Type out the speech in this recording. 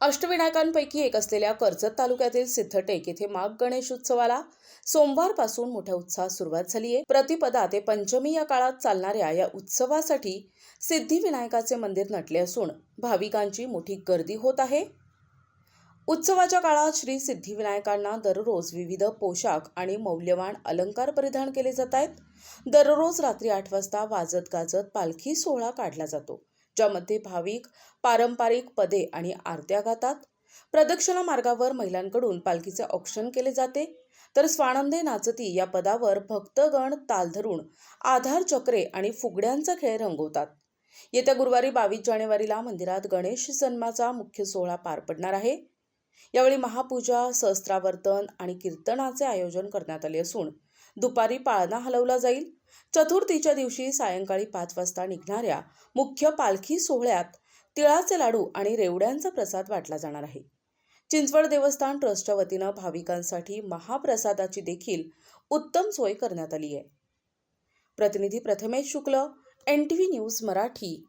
अष्टविनायकांपैकी एक असलेल्या कर्जत तालुक्यातील सिद्धटेक येथे माघ गणेश उत्सवाला सोमवारपासून मोठ्या उत्साहात सुरुवात झाली आहे। प्रतिपदा ते पंचमी या काळात चालणाऱ्या या उत्सवासाठी सिद्धिविनायकाचे मंदिर नटले असून भाविकांची मोठी गर्दी होत आहे। उत्सवाच्या काळात श्री सिद्धिविनायकांना दररोज विविध पोशाख आणि मौल्यवान अलंकार परिधान केले जात आहेत। दररोज रात्री 8 वाजता वाजत गाजत पालखी सोहळा काढला जातो, ज्यामध्ये भाविक पारंपरिक पदे आणि आरत्या गातात। प्रदक्षिणा मार्गावर महिलांकडून पालखीचे औक्षण केले जाते, तर स्वानंदे नाचती या पदावर भक्तगण ताल धरून आधार चक्रे आणि फुगड्यांचा खेळ रंगवतात। येत्या गुरुवारी 22 जानेवारीला मंदिरात गणेश जन्माचा मुख्य सोहळा पार पडणार आहे। यावेळी महापूजा, सहस्त्रावर्तन आणि कीर्तनाचे आयोजन करण्यात आले असून दुपारी पाळणा हलवला जाईल। चतुर्थीच्या दिवशी सायंकाळी 5 वाजता निघणाऱ्या मुख्य पालखी सोहळ्यात तिळाचे लाडू आणि रेवड्यांचा प्रसाद वाटला जाणार आहे। चिंचवड देवस्थान ट्रस्टच्या वतीनं भाविकांसाठी महाप्रसादाची देखील उत्तम सोय करण्यात आली आहे। प्रतिनिधी प्रथमेश शुक्ल, NTV न्यूज मराठी,